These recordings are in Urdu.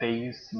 23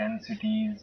10 cities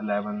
11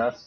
10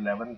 11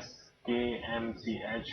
SKMCH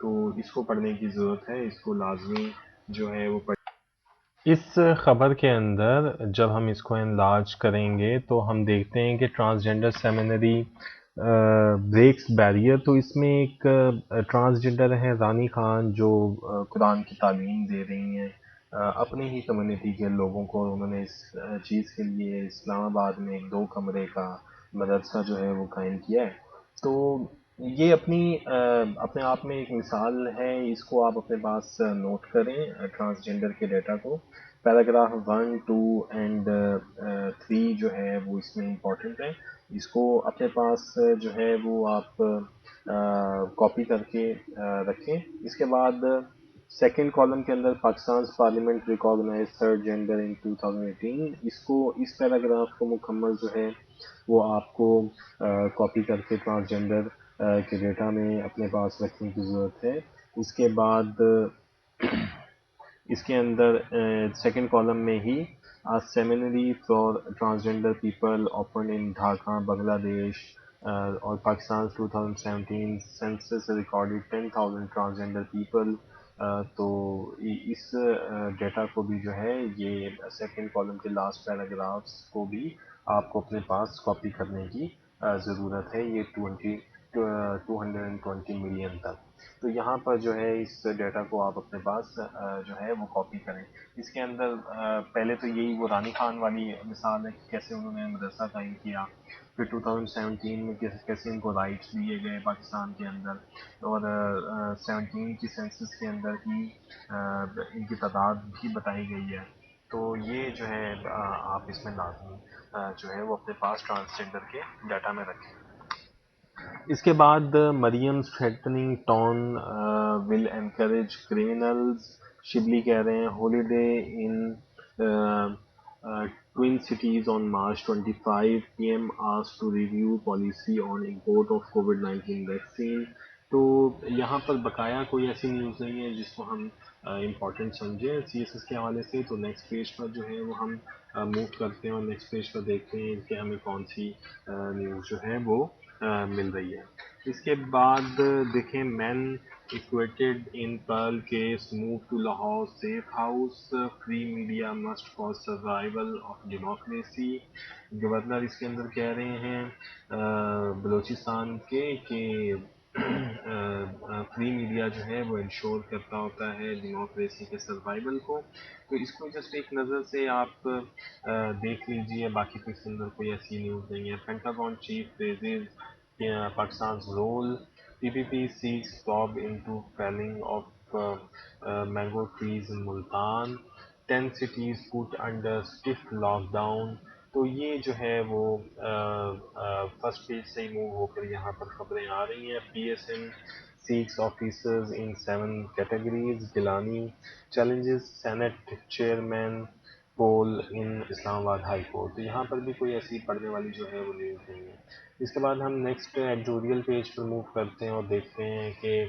تو اس کو پڑھنے کی ضرورت ہے، اس کو لازمی جو ہے وہ اس خبر کے اندر جب ہم اس کو انلارج کریں گے تو ہم دیکھتے ہیں کہ ٹرانسجنڈر سیمینری بریکس بیریئر. تو اس میں ایک ٹرانسجنڈر ہے رانی خان جو قرآن کی تعلیم دے رہی ہیں اپنے ہی کمیونٹی کے لوگوں کو. انہوں نے اس چیز کے لیے اسلام آباد میں ایک 2 کمرے کا مدرسہ جو ہے وہ قائم کیا ہے. تو یہ اپنے آپ میں ایک مثال ہے، اس کو آپ اپنے پاس نوٹ کریں ٹرانسجنڈر کے ڈیٹا کو. پیراگراف 1 2 اینڈ 3 جو ہے وہ اس میں امپورٹنٹ ہے، اس کو اپنے پاس جو ہے وہ آپ کاپی کر کے رکھیں. اس کے بعد سیکنڈ کالم کے اندر Pakistan parliament recognise third gender in 2018، اس پیراگراف کو مکمل جو ہے وہ آپ کو کاپی کر کے ٹرانسجنڈر کے ڈیٹا میں اپنے پاس رکھنے کی ضرورت ہے. اس کے بعد اس کے اندر سیکنڈ کالم میں ہی seminary for transgender people open in Dhaka Bangladesh اور Pakistan 2017 census recorded 10,000 transgender people. تو اس ڈیٹا کو بھی جو ہے یہ سیکنڈ کالم کے لاسٹ پیراگرافس کو بھی آپ کو اپنے پاس کاپی کرنے کی ضرورت ہے، یہ 220 ملین تک. تو یہاں پر جو ہے اس ڈیٹا کو آپ اپنے پاس جو ہے وہ کاپی کریں. اس کے اندر پہلے تو یہی وہ رانی خان والی مثال ہے کہ کیسے انہوں نے مدرسہ قائم کیا، پھر 2017 میں کیسے ان کو رائٹس دیے گئے پاکستان کے اندر، اور 17 کی سینسس کے اندر ہی ان کی تعداد بھی بتائی گئی ہے. تو یہ جو ہے آپ اس میں لازمی جو ہے وہ اپنے پاس ٹرانسجنڈر کے ڈیٹا میں رکھیں. اس کے بعد Maryam threatening tone will encourage criminals. Shibli کہہ رہے ہیں holiday in twin cities on March 25 PM as to review policy on import of COVID-19 vaccine. تو یہاں پر بقایا کوئی ایسی نیوز نہیں ہے جس کو ہم امپورٹنٹ سمجھیں سی ایس ایس کے حوالے سے. تو نیکسٹ پیج پر جو ہے وہ ہم موو کرتے ہیں اور نیکسٹ پیج پر دیکھتے ہیں کہ ہمیں کون سی نیوز جو ہے وہ مل رہی ہے. اس کے بعد دیکھیں man acquitted in pearl case move to Lahore safe house, free media must for survival of democracy. Governor اس کے اندر کہہ رہے ہیں بلوچستان کے کہ فری میڈیا جو ہے وہ انشور کرتا ہوتا ہے ڈیموکریسی کے سروائیول کو. تو اس کو جسٹ ایک نظر سے آپ دیکھ لیجئے، باقی تو اس کے اندر کوئی ایسی نیوز نہیں ہے. Pentagon chief praises Pakistan's role. PPP seeks stop into felling of mango trees in Multan. 10 cities put under stiff lockdown. تو یہ جو ہے وہ فرسٹ پیج سے ہی موو ہو کر یہاں پر خبریں آ رہی ہیں. PSM seeks officers in 7 categories. Gilani challenges Senate chairman پول ان اسلام آباد ہائی کورٹ. تو یہاں پر بھی کوئی ایسی پڑھنے والی جو ہے وہ نیوز نہیں ہے. اس کے بعد ہم نیکسٹ ایڈیٹوریل پیج پر موو کرتے ہیں اور دیکھتے ہیں کہ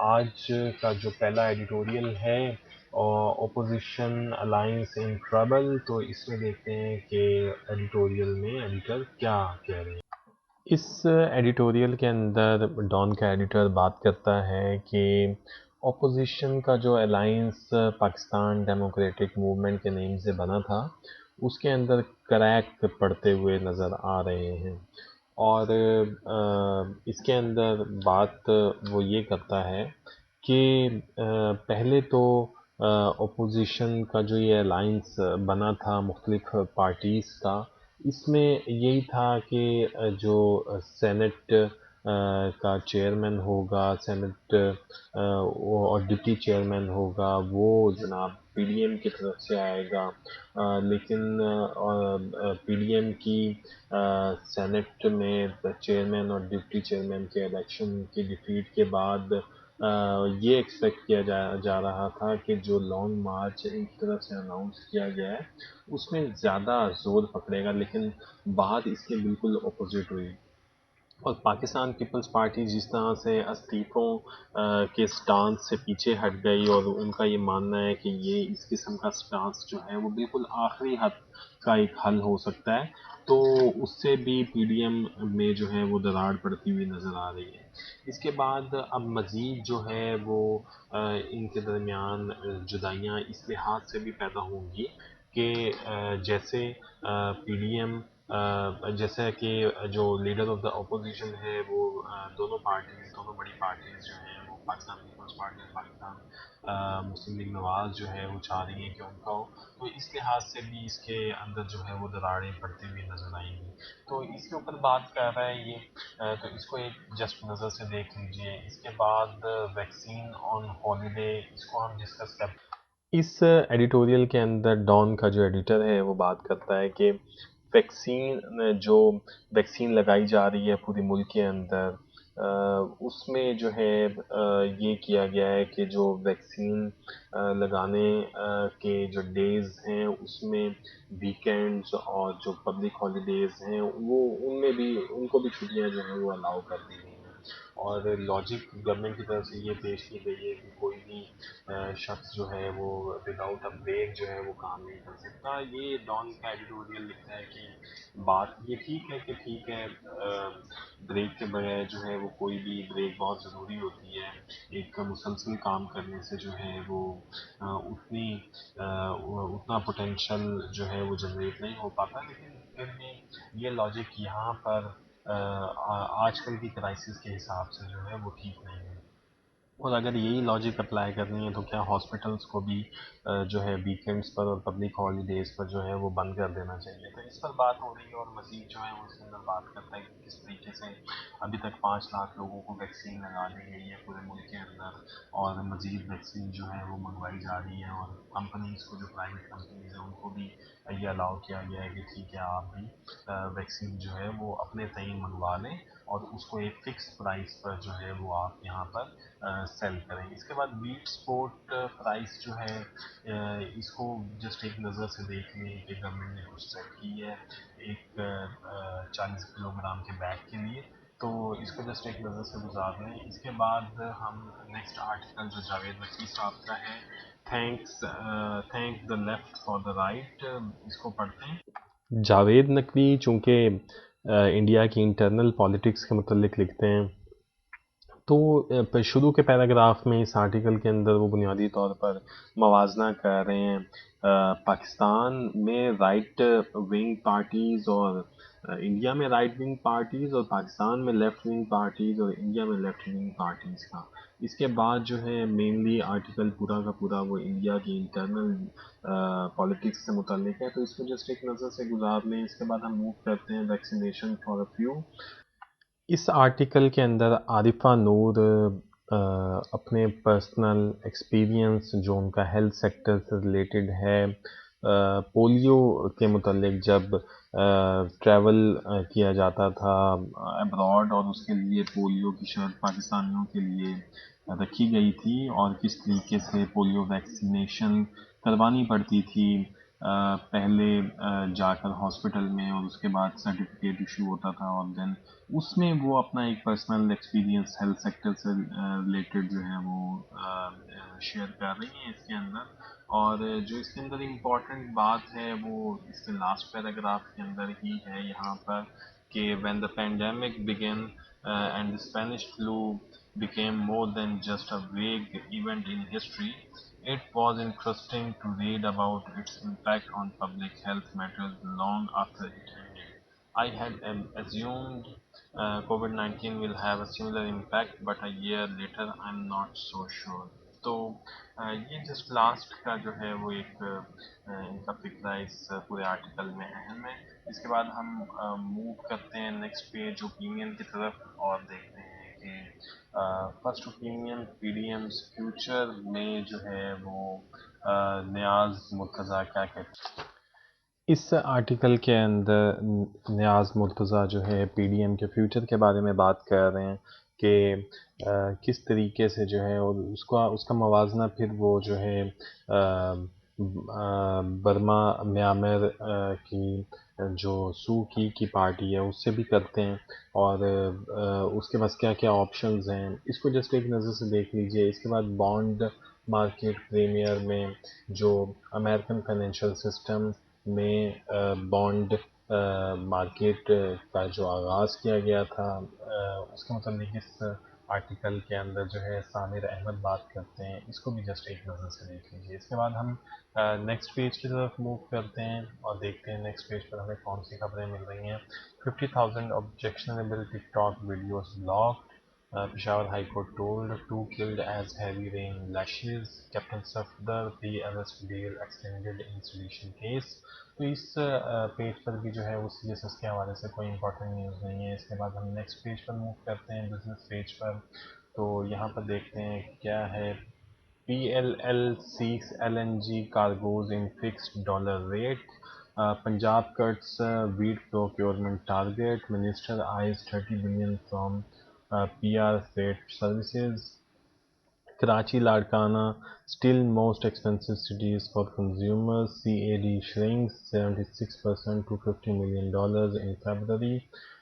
آج کا جو پہلا ایڈیٹوریل ہے اپوزیشن الائنس ان ٹربل. تو اس میں دیکھتے ہیں کہ ایڈیٹوریل میں ایڈیٹر کیا کہہ رہے ہیں. اس ایڈیٹوریل کے اندر ڈان کا ایڈیٹر بات کرتا ہے کہ اپوزیشن کا جو الائنس پاکستان ڈیموکریٹک موومنٹ کے نیم سے بنا تھا اس کے اندر کریک پڑتے ہوئے نظر آ رہے ہیں. اور اس کے اندر بات وہ یہ کرتا ہے کہ پہلے تو اپوزیشن کا جو یہ الائنس بنا تھا مختلف پارٹیز کا، اس میں یہی تھا کہ جو سینٹ کا چیئرمین ہوگا، سینٹ اور ڈپٹی چیئرمین ہوگا وہ جناب پی ڈی ایم کی طرف سے آئے گا. لیکن پی ڈی ایم کی سینٹ میں چیئرمین اور ڈپٹی چیئرمین کے الیکشن کی ڈیفیٹ کے بعد یہ ایکسپیکٹ کیا جا رہا تھا کہ جو لانگ مارچ ان کی طرف سے اناؤنس کیا گیا ہے اس میں زیادہ زور پکڑے گا، لیکن بات اس کے بالکل اپوزٹ ہوئی. اور پاکستان پیپلز پارٹی جس طرح سے استعفوں کے سٹانس سے پیچھے ہٹ گئی اور ان کا یہ ماننا ہے کہ یہ اس قسم کا سٹانس جو ہے وہ بالکل آخری حد کا ایک حل ہو سکتا ہے. تو اس سے بھی پی ڈی ایم میں جو ہے وہ دراڑ پڑتی ہوئی نظر آ رہی ہے۔ اس کے بعد اب مزید جو ہے وہ ان کے درمیان جدائیاں اس لحاظ سے بھی پیدا ہوں گی کہ جیسے پی ڈی ایم جیسا کہ جو لیڈر آف دا اپوزیشن ہے وہ دونوں بڑی پارٹیز جو ہیں وہ پاکستان پیپلز پارٹی اور پاکستان مسلم لیگ نواز جو ہے وہ چاہ رہی ہیں کہ ان کا ہو، تو اس لحاظ سے بھی اس کے اندر جو ہے وہ دراڑیں پڑتی ہوئی نظر آئیں گی۔ تو اس کے اوپر بات کر رہا ہے یہ، تو اس کو ایک جسٹ نظر سے دیکھ لیجئے۔ اس کے بعد ویکسین آن ہالیڈے، اس کو ہم ڈسکس کرتے ہیں۔ اس ایڈیٹوریل کے اندر ڈان کا جو ایڈیٹر ہے وہ بات کرتا ہے کہ ویکسین جو ویکسین لگائی جا رہی ہے پورے ملک کے اندر، اس میں جو ہے یہ کیا گیا ہے کہ جو ویکسین لگانے کے جو ڈیز ہیں اس میں ویکینڈز اور جو پبلک ہالیڈیز ہیں وہ ان میں بھی ان کو بھی چھٹیاں جو ہیں وہ الاؤ کر دی گئی ہیں، اور لاجک گورنمنٹ کی طرف سے یہ پیش کی گئی ہے کہ کوئی بھی شخص جو ہے وہ وداؤٹ اے بریک جو ہے وہ کام نہیں کر سکتا۔ یہ ڈان کا ایڈیٹوریل لکھتا ہے کہ بات یہ ٹھیک ہے کہ ٹھیک ہے بریک کے بغیر جو ہے وہ کوئی بھی بریک بہت ضروری ہوتی ہے، ایک مسلسل کام کرنے سے جو ہے وہ اتنا پوٹینشیل جو ہے وہ جنریٹ نہیں ہو پاتا، لیکن پھر بھی یہ لاجک یہاں پر آج کل کی کرائسس کے حساب سے جو ہے وہ ٹھیک نہیں ہے۔ اور اگر یہی لاجک اپلائی کرنی ہے تو کیا ہاسپٹلس کو بھی جو ہے ویکینڈس پر اور پبلک ہالیڈیز پر جو ہے وہ بند کر دینا چاہیے؟ تو اس پر بات ہو رہی ہے، اور مزید جو ہے وہ اس کے اندر بات کرتا ہے کہ کس طریقے سے ابھی تک 5 لاکھ لوگوں کو ویکسین لگا دی گئی ہے پورے ملک کے اندر، اور مزید ویکسین جو ہے وہ منگوائی جا رہی ہے، اور کمپنیز کو جو پرائیویٹ کمپنیز ہیں ان کو بھی یہ الاؤ کیا گیا ہے کہ ٹھیک ہے آپ بھی ویکسین جو ہے وہ اپنے تعین منگوا لیں، اور اس کو ایک فکس پرائس پر جو ہے وہ آپ یہاں پر سیل کریں۔ اس کے بعد ویٹ سپورٹ پرائس جو ہے اس کو جسٹ ایک نظر سے دیکھ لیں کہ گورنمنٹ نے کچھ سیٹ کی ہے ایک 40 کلو گرام کے بیگ کے لیے، تو اس کو جسٹ ایک نظر سے گزار لیں۔ اس کے بعد ہم نیکسٹ آرٹیکل جو جاوید نقوی صاحب کا ہے، thank the left for the right, اس کو پڑھتے ہیں۔ جاوید نقوی چونکہ انڈیا کی انٹرنل پالیٹکس کے متعلق لکھتے ہیں، تو شروع کے پیراگراف میں اس آرٹیکل کے اندر وہ بنیادی طور پر موازنہ کر رہے ہیں پاکستان میں رائٹ ونگ پارٹیز اور انڈیا میں رائٹ ونگ پارٹیز، اور پاکستان میں لیفٹ ونگ پارٹیز اور انڈیا میں لیفٹ ونگ پارٹیز کا۔ اس کے بعد جو ہے مینلی آرٹیکل پورا کا پورا وہ انڈیا کی انٹرنل پالیٹکس سے متعلق ہے، تو اس کو جسٹ ایک نظر سے گزار لیں۔ اس کے بعد ہم موو کرتے ہیں ویکسینیشن فار اے فیو۔ اس آرٹیکل کے اندر عارفہ نور اپنے پرسنل ایکسپیرینس جو ان کا ہیلتھ سیکٹر سے ریلیٹڈ ہے، پولیو کے متعلق جب ٹریول کیا جاتا تھا ابراڈ، اور اس کے لیے پولیو کی شرط پاکستانیوں کے لیے رکھی گئی تھی، اور کس طریقے سے پولیو ویکسینیشن کروانی پڑتی تھی پہلے جا کر ہاسپٹل میں، اور اس کے بعد سرٹیفکیٹ ایشو ہوتا تھا، اور دین اس میں وہ اپنا ایک پرسنل ایکسپیرینس ہیلتھ سیکٹر سے ریلیٹڈ جو ہے وہ شیئر کر رہی ہیں اس کے اندر۔ اور جو اس کے اندر امپورٹنٹ بات ہے وہ اس کے لاسٹ پیراگراف کے اندر ہی ہے یہاں پر کہ when the pandemic began and the Spanish flu became more than just a vague event in history, it was interesting to read about its impact on public health matters long after it ended. I had assumed COVID-19 will have a similar impact, but a year later I'm not so sure. تو یہ جسٹ لاسٹ کا جو ہے وہ ایک ان کا فکرہ اس پورے آرٹیکل میں اہم ہے۔ اس کے بعد ہم موو کرتے ہیں نیکسٹ پیج اوپینین کی طرف، اور دیکھتے ہیں کہ first opinion P D aims future میں جو ہے وہ نیاز مرتضیٰ کیا کہتے ہیں۔ اس آرٹیکل کے اندر نیاز مرتضیٰ جو ہے پی ڈی ایم کے فیوچر کے بارے میں بات کر رہے ہیں کہ کس طریقے سے جو ہے، اور اس کا موازنہ پھر وہ جو ہے برما میانمار کی جو سو کی پارٹی ہے اس سے بھی کرتے ہیں، اور اس کے پاس کیا کیا آپشنز ہیں اس کو جسٹ ایک نظر سے دیکھ لیجئے۔ اس کے بعد بانڈ مارکیٹ پریمیئر میں جو امریکن فائنینشیل سسٹم میں بانڈ مارکیٹ کا جو آغاز کیا گیا تھا اس کے متعلق اس آرٹیکل کے اندر جو ہے سامر احمد بات کرتے ہیں، اس کو بھی جسٹ ایک نظر سے دیکھ لیجیے۔ اس کے بعد ہم نیکسٹ پیج کی طرف موو کرتے ہیں اور دیکھتے ہیں نیکسٹ پیج پر ہمیں کون سی خبریں مل رہی ہیں۔ 50,000 objectionable TikTok videos locked, Peshawar high court told 2 killed as heavy rain lashes، captain Safdar pre arrest bail extended in sedition case۔ تو اس پیج پر بھی جو ہے وہ سی ایس ایس کے حوالے سے کوئی امپورٹنٹ نیوز نہیں ہے۔ اس کے بعد ہم نیکسٹ پیج پر موو کرتے ہیں، بزنس پیج پر، تو یہاں پر دیکھتے ہیں کیا ہے۔ P L L seeks L N G cargoes in fixed dollar rate, Punjab cuts wheat procurement target, minister eyes 30 billion from P R freight services, Karachi Larkana still most expensive cities for consumers، CAD shrinks 76% to $50 million in February۔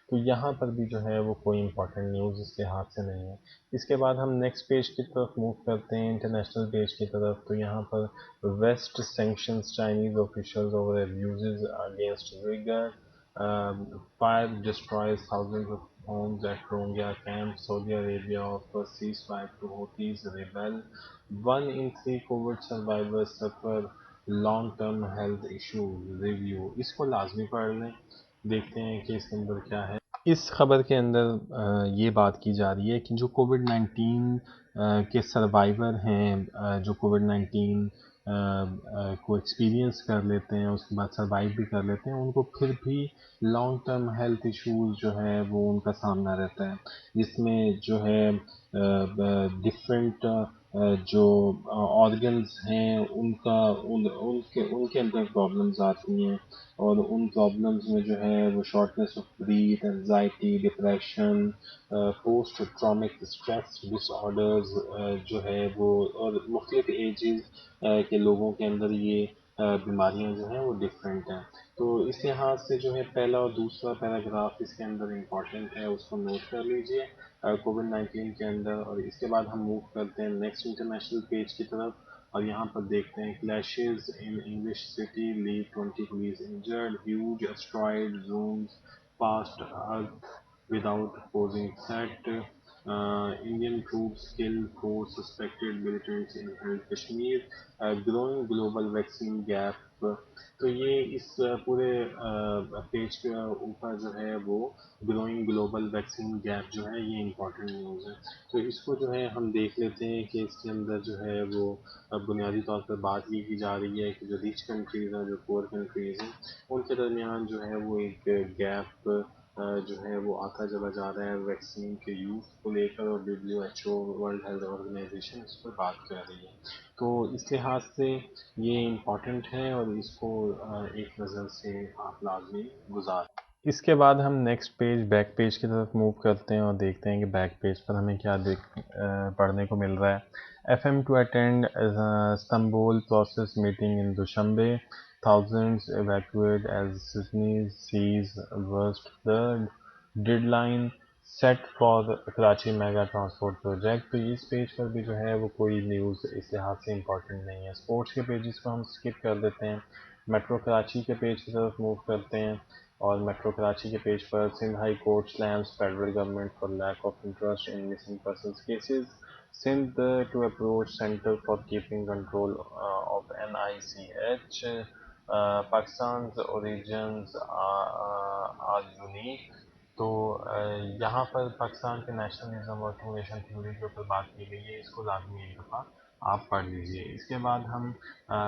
تو یہاں پر بھی جو ہے وہ کوئی امپورٹنٹ نیوز اس لحاظ سے نہیں ہے۔ اس کے بعد ہم نیکسٹ پیج کی طرف موو کرتے ہیں، انٹرنیشنل پیج کی طرف، تو یہاں پر West sanctions Chinese officials over abuses against Uighur, fire destroys thousands of homes at Rohingya camp، Saudi Arabia offers ceasefire to Houthis rebel، 1 in 3 COVID survivors suffer long-term health issues review۔ اس کو لازمی پڑھ لیں، دیکھتے ہیں کہ اس کے اندر کیا ہے۔ اس خبر کے اندر یہ بات کی جا رہی ہے کہ جو کووڈ 19 کے سروائیور ہیں، جو کووڈ 19 کو ایکسپیرینس کر لیتے ہیں، اس کے بعد سروائیو بھی کر لیتے ہیں، ان کو پھر بھی لانگ ٹرم ہیلتھ ایشوز جو ہے وہ ان کا سامنا رہتا ہے، جس میں جو ہے ڈفرینٹ جو آرگنز ہیں ان کا ان کے اندر پرابلمز آتی ہیں، اور ان پرابلمز میں جو ہے وہ shortness of breath, anxiety, depression, post traumatic stress disorders جو ہے وہ، اور مختلف ایجز کے لوگوں کے اندر یہ بیماریاں جو ہیں وہ ڈفرینٹ ہیں۔ تو اس لحاظ سے جو ہے پہلا اور دوسرا پیراگراف اس کے اندر امپورٹنٹ ہے، اس کو نوٹ کر لیجئے کووڈ 19 کے اندر۔ اور اس کے بعد ہم موو کرتے ہیں نیکسٹ انٹرنیشنل پیج کی طرف، اور یہاں پر دیکھتے ہیں clashes in English city leave 20 police injured، huge asteroid zooms past earth without posing threat، Indian troops kill 4 suspected militants in held Kashmir, growing global vaccine gap۔ تو یہ اس پورے پیج کے اوپر جو ہے وہ گروئنگ گلوبل ویکسین گیپ جو ہے یہ امپورٹنٹ نیوز ہے۔ تو اس کو جو ہے ہم دیکھ لیتے ہیں کہ اس کے اندر جو ہے وہ بنیادی طور پر بات یہ کی جا رہی ہے کہ جو ریچ کنٹریز ہیں، جو پور کنٹریز ہیں، ان کے درمیان جو ہے وہ ایک گیپ جو ہے وہ آتا چلا جا رہا ہے ویکسین کے یوز کو لے کر، اور WHO ورلڈ ہیلتھ آرگنائزیشن اس پر بات کر رہی ہے۔ تو اس لحاظ سے یہ امپورٹنٹ ہے، اور اس کو ایک نظر سے آپ لازمی گزار۔ اس کے بعد ہم نیکسٹ پیج بیک پیج کی طرف موو کرتے ہیں اور دیکھتے ہیں کہ بیک پیج پر ہمیں کیا پڑھنے کو مل رہا ہے۔ F M to attend Istanbul process meeting in Dushanbe, thousands evacuated as Sydney sees worst flood، deadline set for Karachi mega transport project. تو اس پیج پر بھی جو ہے وہ کوئی نیوز اس لحاظ سے امپورٹنٹ نہیں ہے۔ اسپورٹس کے پیجز کو ہم اسکپ کر دیتے ہیں، میٹرو کراچی کے پیج کی طرف موو کرتے ہیں، اور میٹرو کراچی کے پیج پر Sindh high court slams federal government for lack of interest in missing persons cases, Sindh to approach centre for keeping control of NICH، Pakistan's origins are unique۔ تو یہاں پر پاکستان کے نیشنلزم اور ٹو نیشن تھیوری کے اوپر بات کی گئی ہے، اس کو لازمی ایک دفعہ آپ پڑھ لیجئے۔ اس کے بعد ہم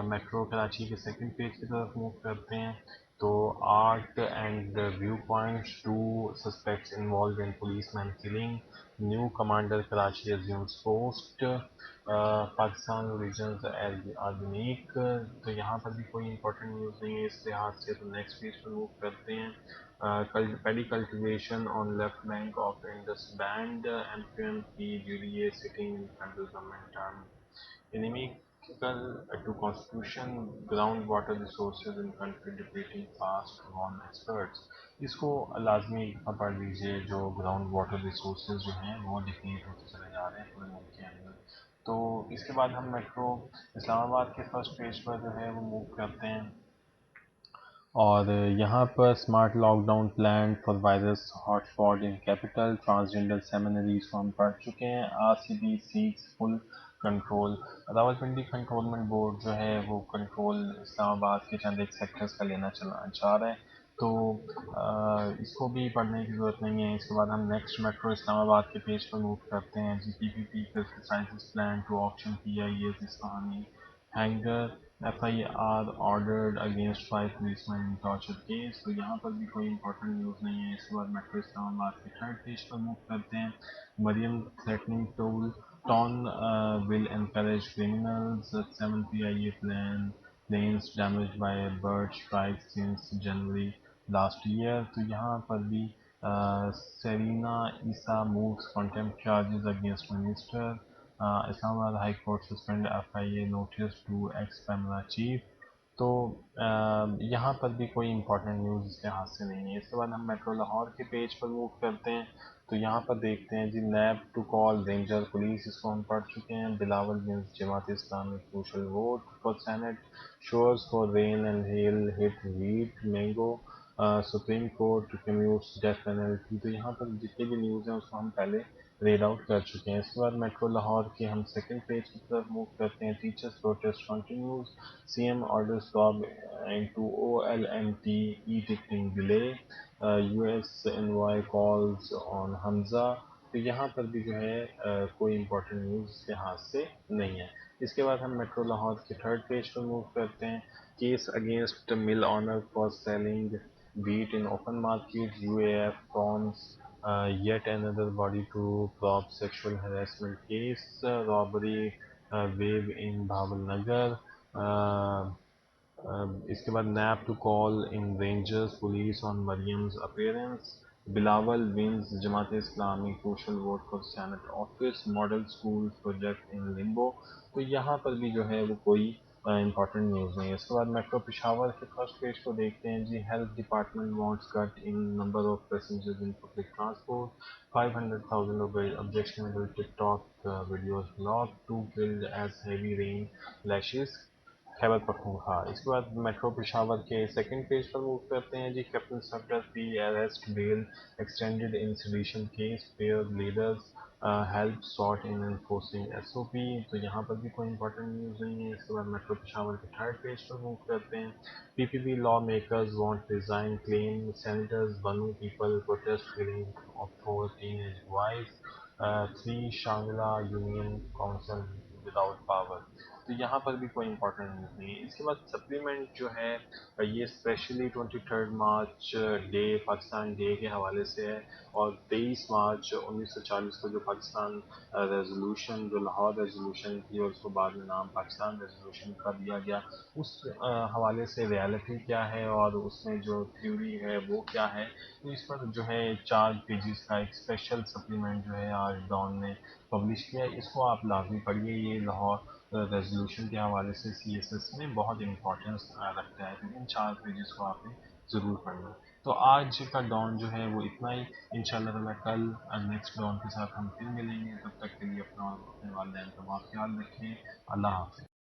میٹرو کراچی کے سیکنڈ پیج کی طرف موو کرتے ہیں، تو art and viewpoints 2 suspects involved in policeman killing، new commander Karachi assumes post، Pakistan origins are unique. تو یہاں پر بھی کوئی امپورٹنٹ نیوز نہیں ہے اس لحاظ سے، تو نیکسٹ پیج پر موو کرتے ہیں۔ Paddy cultivation on left bank of Indus bund, MQM جوڈیے sitting in federal government term, inimical to constitution، ground water resources in country depleting fast warn experts۔ اس کو لازمی پڑھ لیجئے، جو گراؤنڈ واٹر ریسورسز جو ہیں وہ ڈپلیٹ ہوتے چلے جا رہے ہیں پورے ملک کے اندر۔ تو اس کے بعد ہم میٹرو اسلام آباد کے فرسٹ پیج پر جو ہے وہ موو کرتے ہیں، اور یہاں پر smart lockdown plan for virus hotspot in capital transgender seminaries کو ہم پڑھ چکے ہیں. RCB seeks full control. Rawalpindi cantonment board جو ہے وہ کنٹرول اسلام آباد کے چند ایک سیکٹرز کا لینا چاہ رہا ہے، تو اس کو بھی پڑھنے کی ضرورت نہیں ہے. اس کے بعد ہم نیکسٹ میٹرو اسلام آباد کے پیج پر موو کرتے ہیں. GPPP crystallises plan to option PIAs Isfahani. Hangar FIR ordered against 5 policemen in torture case. تو یہاں پر بھی کوئی امپورٹنٹ نیوز نہیں ہے. اس کے بعد میٹرو اسلام آباد کے تھرڈ پیج پر موو کرتے ہیں. Maryam threatening tool tone will encourage criminals. 7 PIA planes damaged by bird strikes since January last year. تو یہاں پر بھی Sarina Isa moves contempt charges against minister. Islamabad high court suspend FIA notice to ex PEMRA chief. تو یہاں پر بھی کوئی امپورٹنٹ نیوز اس لحاظ سے نہیں ہے. اس کے بعد ہم میٹرو لاہور کے پیج پر موو کرتے ہیں. تو یہاں پر دیکھتے ہیں جی NAB to call ranger police, اس کو ہم پڑھ چکے ہیں. Bilawal wins Jamaat Islami crucial vote for senate. Showers for rain and hail hit wheat mango. Supreme court commutes death penalty. تو یہاں پر جتنی بھی نیوز ہیں اس کو ہم پہلے ریڈ آؤٹ کر چکے ہیں. اس کے بعد میٹرو لاہور کے ہم سیکنڈ پیج کی طرف موو کرتے ہیں. Teachers protest continues. CM orders job into OLMT e-ticketing delay. US envoy calls on حمزہ. تو یہاں پر بھی جو ہے کوئی امپورٹنٹ نیوز اس لحاظ سے نہیں ہے. اس کے بعد ہم میٹرو لاہور کے تھرڈ پیج پر موو کرتے ہیں. Case against mill owner for selling wheat in open market. UAF forms yet another body to prop sexual harassment case. Robbery wave in Bhaval Nagar. اس کے بعد NAB to call in rangers police on Maryam's appearance. Bilawal wins Jamaat Islami crucial vote for senate office. Model school project in limbo. تو یہاں پر بھی جو ہے وہ کوئی امپورٹنٹ نیوز نہیں ہے. اس کے بعد میٹرو پشاور کے فرسٹ پیج کو دیکھتے ہیں جی. Health department wants cut in number of passengers in public transport. 500,000 objectionable TikTok videos blocked. 2 killed as heavy rain lashes Khyber Pakhtunkhwa. اس کے بعد میٹرو پشاور کے سیکنڈ پیج پر موو کرتے ہیں جی. Captain Safdar pre arrest bail extended in sedition case. Peer leaders help sought in enforcing SOP. تو یہاں پر بھی کوئی امپورٹنٹ نیوز نہیں ہے. اس کے بعد میٹرو پشاور کے تھرڈ پیج پر موو کرتے ہیں. PPP lawmakers want resign claim. Senators Bannu people protest killing of 4 teenage boys. 3 Shangla union council without power. تو یہاں پر بھی کوئی امپورٹنٹ نیوز نہیں ہے. اس کے بعد سپلیمنٹ جو ہے یہ specially 23 March day Pakistan day کے حوالے سے ہے. اور 23 مارچ 1940 کو جو پاکستان ریزولوشن جو لاہور ریزولوشن تھی اور اس کو بعد میں نام پاکستان ریزولوشن کا دیا گیا، اس حوالے سے ریالٹی کیا ہے اور اس میں جو تھیوری ہے وہ کیا ہے. تو اس پر جو ہے 4 پیجز کا ایک اسپیشل سپلیمنٹ جو ہے آج ڈان نے پبلش کیا ہے. اس کو آپ لازمی پڑھیے. یہ لاہور ریزولوشن کے حوالے سے CSS میں بہت امپورٹینس رکھتا ہے. تو ان 4 پیجز کو آپ نے ضرور پڑھنا. تو آج کا ڈان جو ہے وہ اتنا ہی. انشاءاللہ تعالیٰ کل نیکسٹ ڈان کے ساتھ ہم پھر ملیں گے. تب تک کے لیے اپنا اور اپنے والدین کا بہت خیال رکھیں. اللہ حافظ.